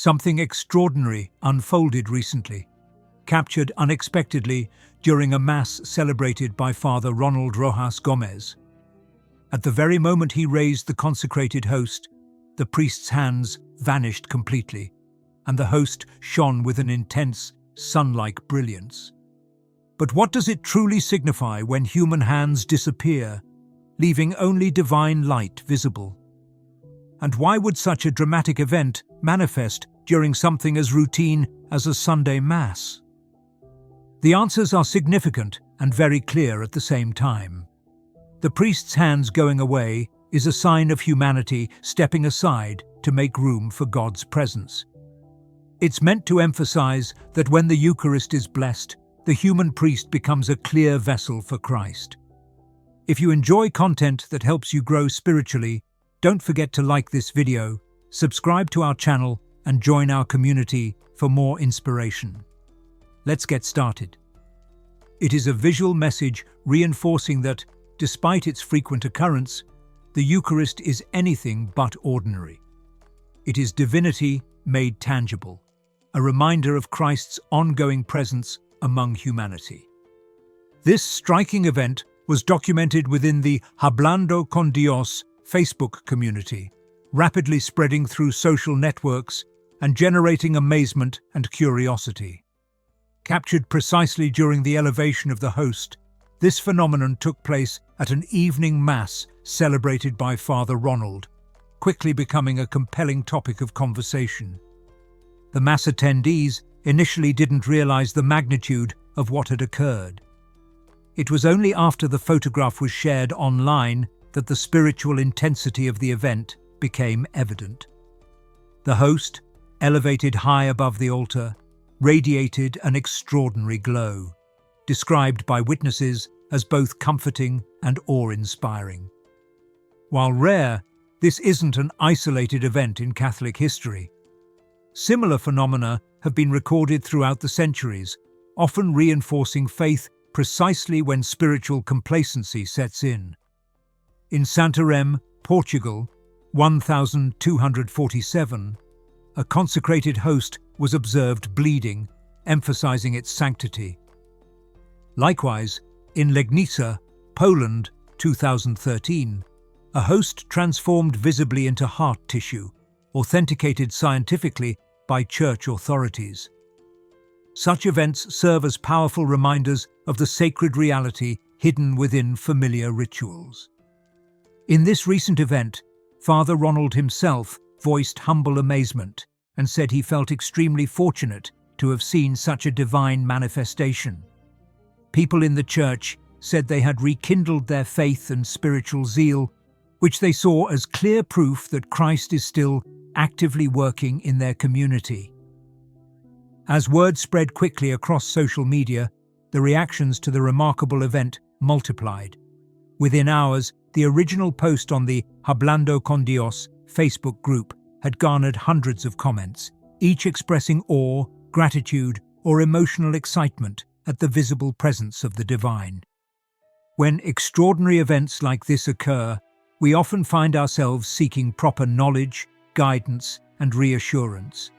Something extraordinary unfolded recently, captured unexpectedly during a mass celebrated by Father Ronald Rojas Gomez. At the very moment he raised the consecrated host, the priest's hands vanished completely, and the host shone with an intense, sun-like brilliance. But what does it truly signify when human hands disappear, leaving only divine light visible? And why would such a dramatic event manifest during something as routine as a Sunday Mass? The answers are significant and very clear at the same time. The priest's hands going away is a sign of humanity stepping aside to make room for God's presence. It's meant to emphasize that when the Eucharist is blessed, the human priest becomes a clear vessel for Christ. If you enjoy content that helps you grow spiritually, don't forget to like this video, subscribe to our channel, and join our community for more inspiration. Let's get started. It is a visual message reinforcing that, despite its frequent occurrence, the Eucharist is anything but ordinary. It is divinity made tangible, a reminder of Christ's ongoing presence among humanity. This striking event was documented within the Hablando con Dios Facebook community, rapidly spreading through social networks and generating amazement and curiosity. Captured precisely during the elevation of the host, this phenomenon took place at an evening mass celebrated by Father Ronald, quickly becoming a compelling topic of conversation. The mass attendees initially didn't realize the magnitude of what had occurred. It was only after the photograph was shared online that the spiritual intensity of the event became evident. The host, elevated high above the altar, radiated an extraordinary glow, described by witnesses as both comforting and awe-inspiring. While rare, this isn't an isolated event in Catholic history. Similar phenomena have been recorded throughout the centuries, often reinforcing faith precisely when spiritual complacency sets in. In Santarém, Portugal, 1247, a consecrated host was observed bleeding, emphasizing its sanctity. Likewise, in Legnica, Poland, 2013, a host transformed visibly into heart tissue, authenticated scientifically by church authorities. Such events serve as powerful reminders of the sacred reality hidden within familiar rituals. In this recent event, Father Ronald himself voiced humble amazement and said he felt extremely fortunate to have seen such a divine manifestation. People in the church said they had rekindled their faith and spiritual zeal, which they saw as clear proof that Christ is still actively working in their community. As word spread quickly across social media, the reactions to the remarkable event multiplied. Within hours, the original post on the Hablando con Dios Facebook group had garnered hundreds of comments, each expressing awe, gratitude, or emotional excitement at the visible presence of the divine. When extraordinary events like this occur, we often find ourselves seeking proper knowledge, guidance, and reassurance.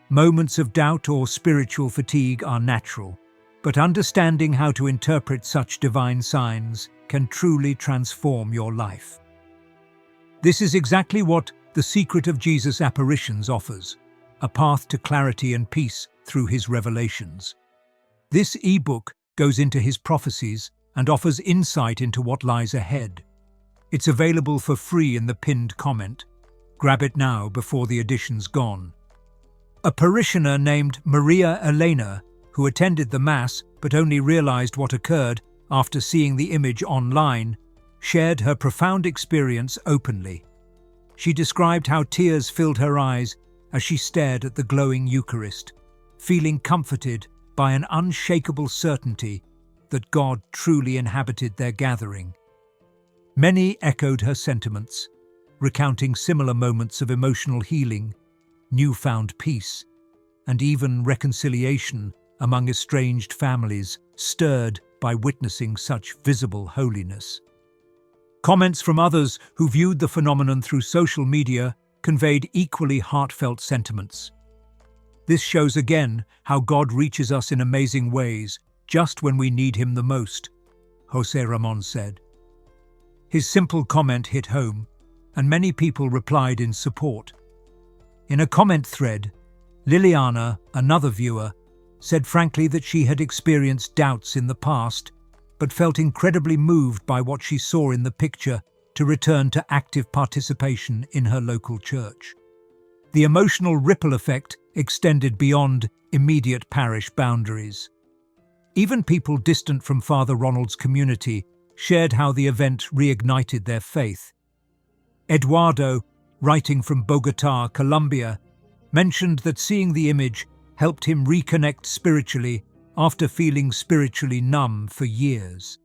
Moments of doubt or spiritual fatigue are natural, but understanding how to interpret such divine signs can truly transform your life. This is exactly what The Secret of Jesus' Apparitions offers, a path to clarity and peace through his revelations. This ebook goes into his prophecies and offers insight into what lies ahead. It's available for free in the pinned comment. Grab it now before the edition's gone. A parishioner named Maria Elena, who attended the Mass but only realized what occurred after seeing the image online, shared her profound experience openly. She described how tears filled her eyes as she stared at the glowing Eucharist, feeling comforted by an unshakable certainty that God truly inhabited their gathering. Many echoed her sentiments, recounting similar moments of emotional healing, newfound peace, and even reconciliation among estranged families, stirred by witnessing such visible holiness. Comments from others who viewed the phenomenon through social media conveyed equally heartfelt sentiments, This shows again how God reaches us in amazing ways, just when we need Him the most, José Ramón said. His simple comment hit home, and many people replied in support. In a comment thread, Liliana, another viewer, said frankly that she had experienced doubts in the past, but felt incredibly moved by what she saw in the picture to return to active participation in her local church. The emotional ripple effect extended beyond immediate parish boundaries. Even people distant from Father Ronald's community shared how the event reignited their faith. Eduardo, writing from Bogotá, Colombia, mentioned that seeing the image helped him reconnect spiritually after feeling spiritually numb for years.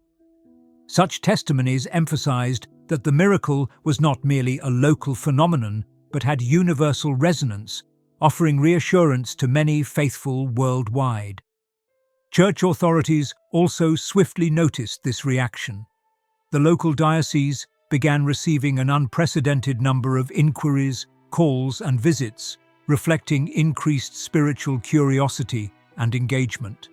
Such testimonies emphasized that the miracle was not merely a local phenomenon, but had universal resonance, offering reassurance to many faithful worldwide. Church authorities also swiftly noticed this reaction. The local diocese began receiving an unprecedented number of inquiries, calls, and visits, reflecting increased spiritual curiosity and engagement.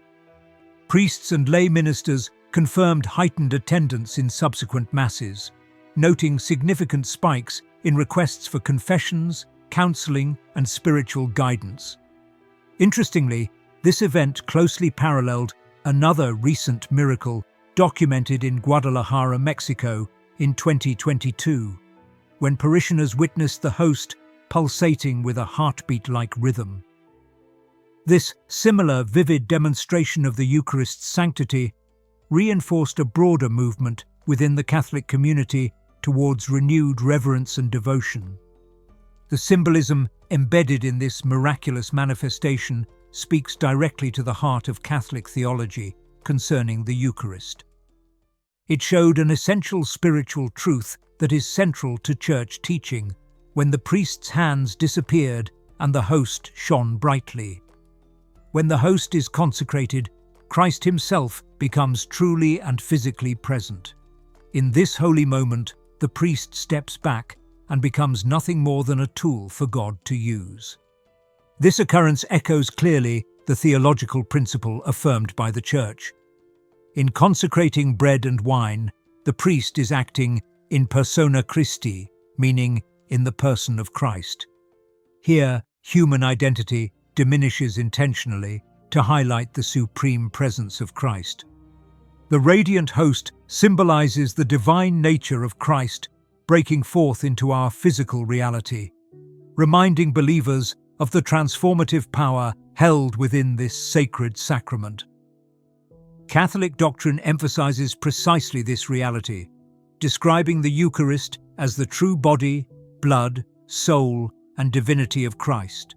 Priests and lay ministers confirmed heightened attendance in subsequent masses, noting significant spikes in requests for confessions, counseling, and spiritual guidance. Interestingly, this event closely paralleled another recent miracle documented in Guadalajara, Mexico in 2022, when parishioners witnessed the host pulsating with a heartbeat-like rhythm. This similar vivid demonstration of the Eucharist's sanctity reinforced a broader movement within the Catholic community towards renewed reverence and devotion. The symbolism embedded in this miraculous manifestation speaks directly to the heart of Catholic theology concerning the Eucharist. It showed an essential spiritual truth that is central to church teaching, when the priest's hands disappeared and the host shone brightly. When the host is consecrated, Christ himself becomes truly and physically present. In this holy moment, the priest steps back and becomes nothing more than a tool for God to use. This occurrence echoes clearly the theological principle affirmed by the Church. In consecrating bread and wine, the priest is acting in persona Christi, meaning in the person of Christ. Here, human identity diminishes intentionally to highlight the supreme presence of Christ. The radiant host symbolizes the divine nature of Christ breaking forth into our physical reality, reminding believers of the transformative power held within this sacred sacrament. Catholic doctrine emphasizes precisely this reality, describing the Eucharist as the true body, blood, soul, and divinity of Christ.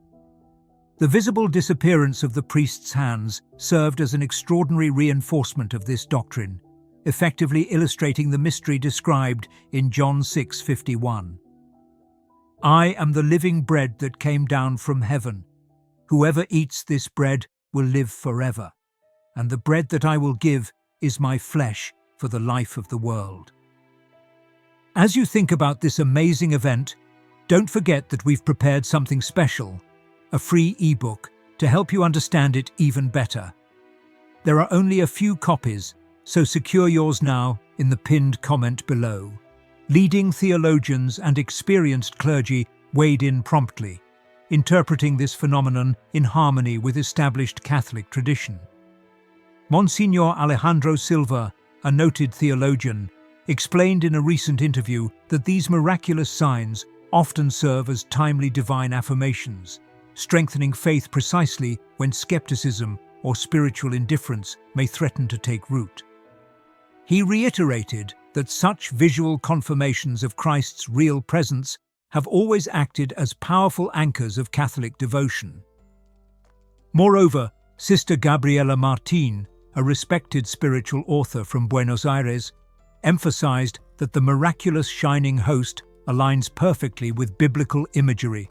The visible disappearance of the priest's hands served as an extraordinary reinforcement of this doctrine, effectively illustrating the mystery described in John 6:51. "I am the living bread that came down from heaven. Whoever eats this bread will live forever, and the bread that I will give is my flesh for the life of the world." As you think about this amazing event, don't forget that we've prepared something special, a free ebook, to help you understand it even better. There are only a few copies, so secure yours now in the pinned comment below. Leading theologians and experienced clergy weighed in promptly, interpreting this phenomenon in harmony with established Catholic tradition. Monsignor Alejandro Silva, a noted theologian, explained in a recent interview that these miraculous signs often serve as timely divine affirmations, strengthening faith precisely when skepticism or spiritual indifference may threaten to take root. He reiterated that such visual confirmations of Christ's real presence have always acted as powerful anchors of Catholic devotion. Moreover, Sister Gabriela Martin, a respected spiritual author from Buenos Aires, emphasized that the miraculous shining host aligns perfectly with biblical imagery,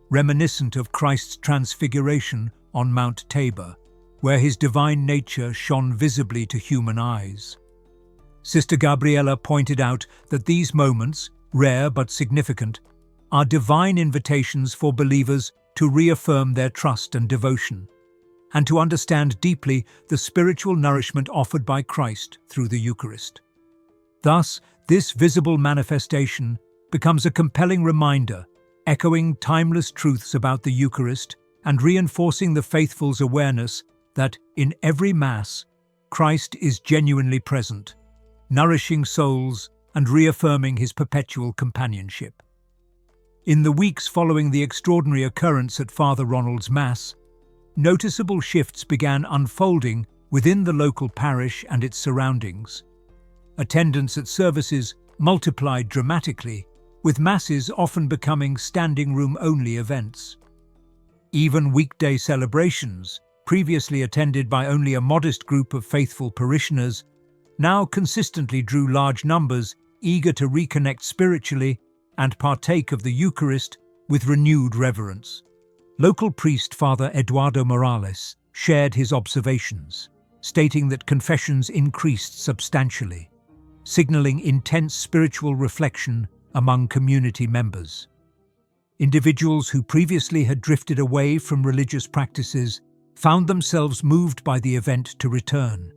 reminiscent of Christ's transfiguration on Mount Tabor, where his divine nature shone visibly to human eyes. Sister Gabriela pointed out that these moments, rare but significant, are divine invitations for believers to reaffirm their trust and devotion, and to understand deeply the spiritual nourishment offered by Christ through the Eucharist. Thus, this visible manifestation becomes a compelling reminder, echoing timeless truths about the Eucharist and reinforcing the faithful's awareness that, in every Mass, Christ is genuinely present, nourishing souls and reaffirming his perpetual companionship. In the weeks following the extraordinary occurrence at Father Ronald's Mass, noticeable shifts began unfolding within the local parish and its surroundings. Attendance at services multiplied dramatically, with Masses often becoming standing-room-only events. Even weekday celebrations, previously attended by only a modest group of faithful parishioners, now consistently drew large numbers eager to reconnect spiritually and partake of the Eucharist with renewed reverence. Local priest Father Eduardo Morales shared his observations, stating that confessions increased substantially, signaling intense spiritual reflection among community members. Individuals who previously had drifted away from religious practices found themselves moved by the event to return.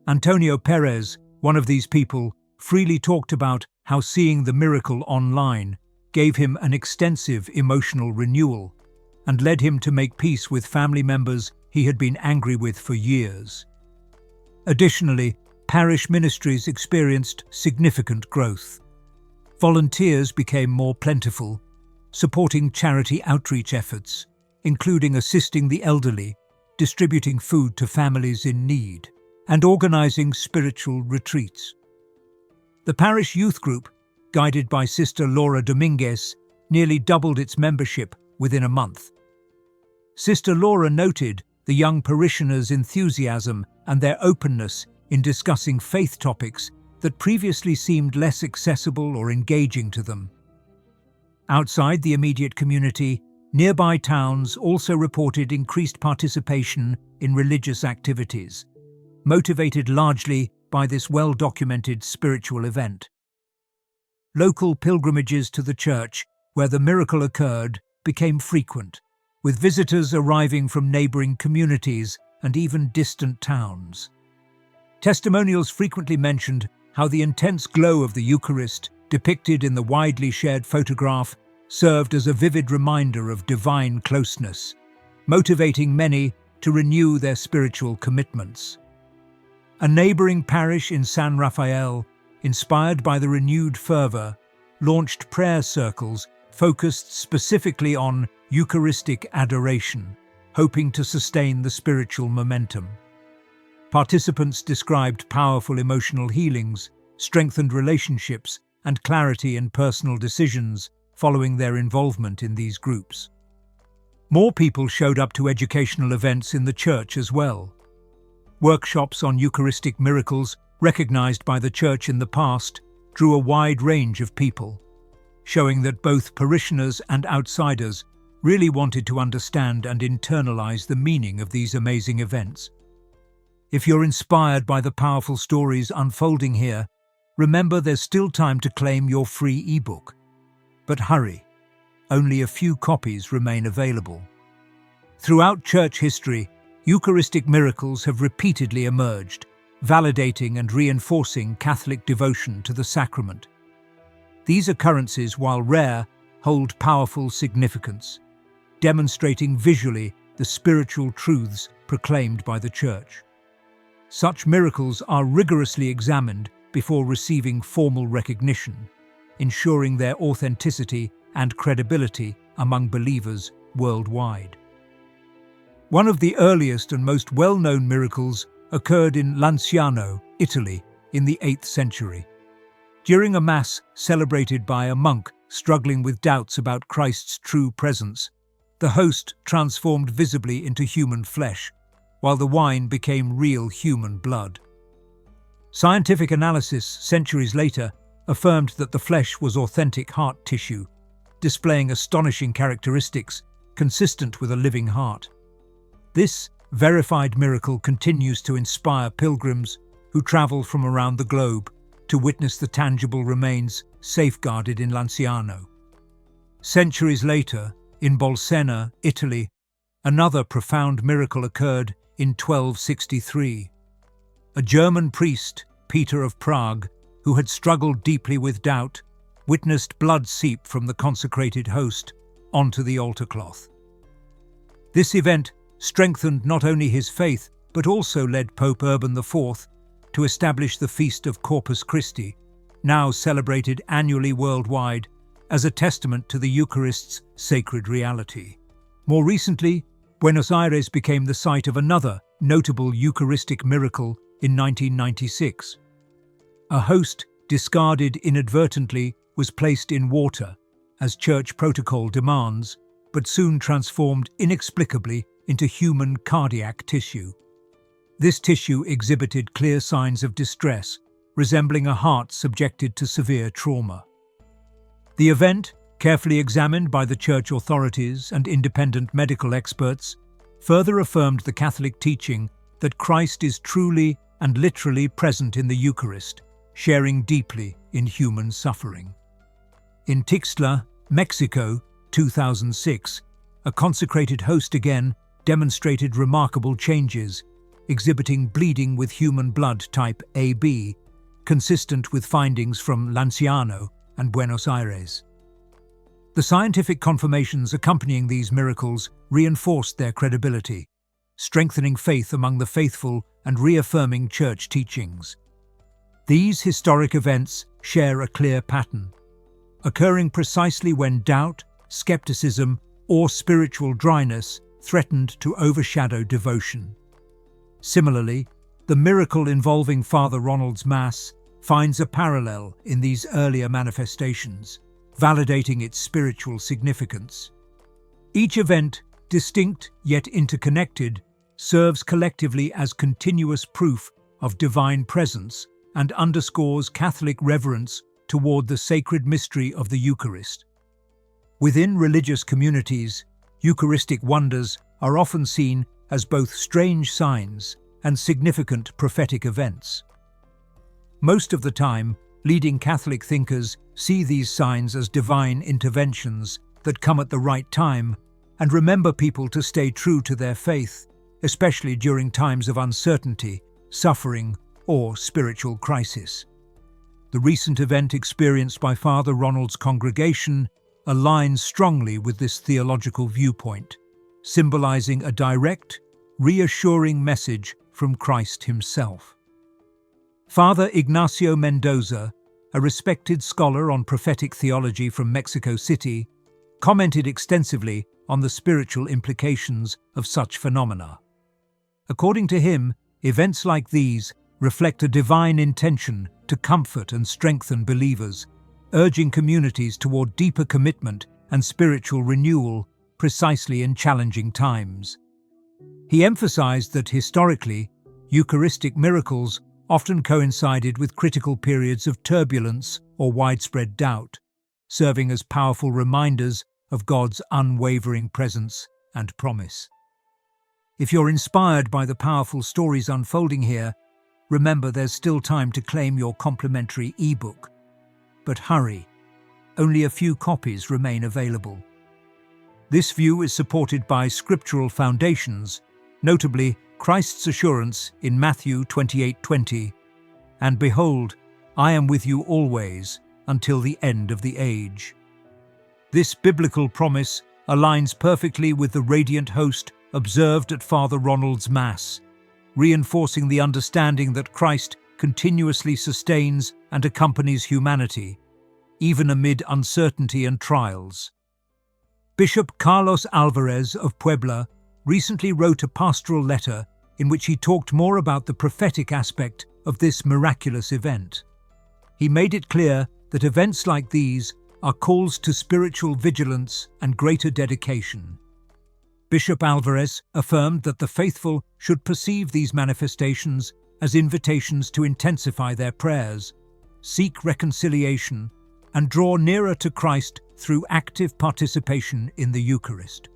Antonio Perez, one of these people, freely talked about how seeing the miracle online gave him an extensive emotional renewal and led him to make peace with family members he had been angry with for years. Additionally, parish ministries experienced significant growth. Volunteers became more plentiful, supporting charity outreach efforts, including assisting the elderly, distributing food to families in need, and organizing spiritual retreats. The parish youth group, guided by Sister Laura Dominguez, nearly doubled its membership within a month. Sister Laura noted the young parishioners' enthusiasm and their openness in discussing faith topics that previously seemed less accessible or engaging to them. Outside the immediate community, nearby towns also reported increased participation in religious activities, motivated largely by this well-documented spiritual event. Local pilgrimages to the church where the miracle occurred became frequent, with visitors arriving from neighboring communities and even distant towns. Testimonials frequently mentioned how the intense glow of the Eucharist, depicted in the widely shared photograph, served as a vivid reminder of divine closeness, motivating many to renew their spiritual commitments. A neighboring parish in San Rafael, inspired by the renewed fervor, launched prayer circles focused specifically on Eucharistic adoration, hoping to sustain the spiritual momentum. Participants described powerful emotional healings, strengthened relationships, and clarity in personal decisions following their involvement in these groups. More people showed up to educational events in the church as well. Workshops on Eucharistic miracles, recognized by the church in the past, drew a wide range of people, showing that both parishioners and outsiders really wanted to understand and internalize the meaning of these amazing events. If you're inspired by the powerful stories unfolding here, remember there's still time to claim your free ebook. But hurry, only a few copies remain available. Throughout church history, Eucharistic miracles have repeatedly emerged, validating and reinforcing Catholic devotion to the sacrament. These occurrences, while rare, hold powerful significance, demonstrating visually the spiritual truths proclaimed by the Church. Such miracles are rigorously examined before receiving formal recognition, ensuring their authenticity and credibility among believers worldwide. One of the earliest and most well-known miracles occurred in Lanciano, Italy, in the 8th century. During a Mass celebrated by a monk struggling with doubts about Christ's true presence, the host transformed visibly into human flesh, while the wine became real human blood. Scientific analysis centuries later affirmed that the flesh was authentic heart tissue, displaying astonishing characteristics consistent with a living heart. This verified miracle continues to inspire pilgrims who travel from around the globe to witness the tangible remains safeguarded in Lanciano. Centuries later, In Bolsena, Italy, another profound miracle occurred in 1263. A German priest, Peter of Prague, who had struggled deeply with doubt, witnessed blood seep from the consecrated host onto the altar cloth. This event strengthened not only his faith, but also led Pope Urban IV to establish the Feast of Corpus Christi, now celebrated annually worldwide, as a testament to the Eucharist's sacred reality. More recently, Buenos Aires became the site of another notable Eucharistic miracle in 1996. A host, discarded inadvertently, was placed in water, as church protocol demands, but soon transformed inexplicably into human cardiac tissue. This tissue exhibited clear signs of distress, resembling a heart subjected to severe trauma. The event, carefully examined by the church authorities and independent medical experts, further affirmed the Catholic teaching that Christ is truly and literally present in the Eucharist, sharing deeply in human suffering. In Tixtla, Mexico, 2006, a consecrated host again demonstrated remarkable changes, exhibiting bleeding with human blood type AB, consistent with findings from Lanciano and Buenos Aires. The scientific confirmations accompanying these miracles reinforced their credibility, strengthening faith among the faithful and reaffirming church teachings. These historic events share a clear pattern, occurring precisely when doubt, skepticism, or spiritual dryness threatened to overshadow devotion. Similarly, the miracle involving Father Ronald's Mass finds a parallel in these earlier manifestations, validating its spiritual significance. Each event, distinct yet interconnected, serves collectively as continuous proof of divine presence and underscores Catholic reverence toward the sacred mystery of the Eucharist. Within religious communities, Eucharistic wonders are often seen as both strange signs and significant prophetic events. Most of the time, leading Catholic thinkers see these signs as divine interventions that come at the right time and remember people to stay true to their faith, especially during times of uncertainty, suffering, or spiritual crisis. The recent event experienced by Father Ronald's congregation aligns strongly with this theological viewpoint, symbolizing a direct, reassuring message from Christ himself. Father Ignacio Mendoza, a respected scholar on prophetic theology from Mexico City, commented extensively on the spiritual implications of such phenomena. According to him, events like these reflect a divine intention to comfort and strengthen believers, urging communities toward deeper commitment and spiritual renewal precisely in challenging times. He emphasized that historically, Eucharistic miracles often coincided with critical periods of turbulence or widespread doubt, serving as powerful reminders of God's unwavering presence and promise. If you're inspired by the powerful stories unfolding here, remember there's still time to claim your complimentary ebook. But hurry, only a few copies remain available. This view is supported by scriptural foundations, notably Christ's assurance in Matthew 28:20, "And behold, I am with you always, until the end of the age." This biblical promise aligns perfectly with the radiant host observed at Father Ronald's Mass, reinforcing the understanding that Christ continuously sustains and accompanies humanity, even amid uncertainty and trials. Bishop Carlos Alvarez of Puebla recently wrote a pastoral letter in which he talked more about the prophetic aspect of this miraculous event. He made it clear that events like these are calls to spiritual vigilance and greater dedication. Bishop Alvarez affirmed that the faithful should perceive these manifestations as invitations to intensify their prayers, seek reconciliation, and draw nearer to Christ through active participation in the Eucharist.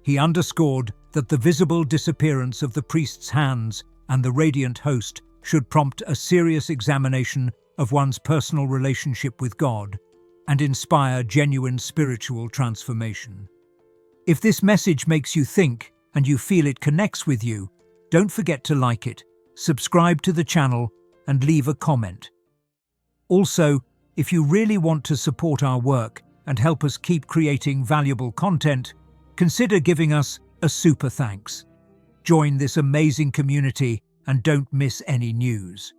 He underscored that the visible disappearance of the priest's hands and the radiant host should prompt a serious examination of one's personal relationship with God and inspire genuine spiritual transformation. If this message makes you think and you feel it connects with you, don't forget to like it, subscribe to the channel, and leave a comment. Also, if you really want to support our work and help us keep creating valuable content, consider giving us a super thanks. Join this amazing community and don't miss any news.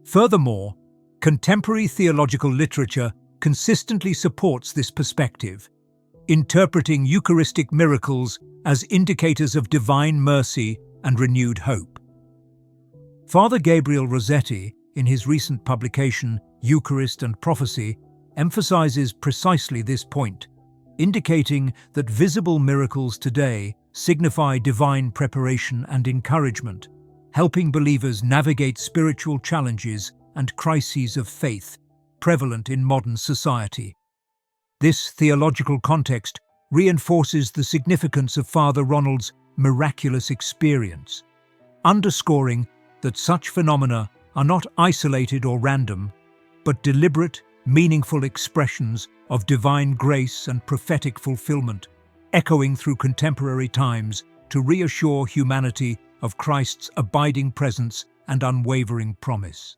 Furthermore, contemporary theological literature consistently supports this perspective, interpreting Eucharistic miracles as indicators of divine mercy and renewed hope. Father Gabriel Rossetti, in his recent publication Eucharist and Prophecy, emphasizes precisely this point, indicating that visible miracles today signify divine preparation and encouragement, helping believers navigate spiritual challenges and crises of faith prevalent in modern society. This theological context reinforces the significance of Father Ronald's miraculous experience, underscoring that such phenomena are not isolated or random, but deliberate, meaningful expressions of divine grace and prophetic fulfillment, echoing through contemporary times to reassure humanity of Christ's abiding presence and unwavering promise.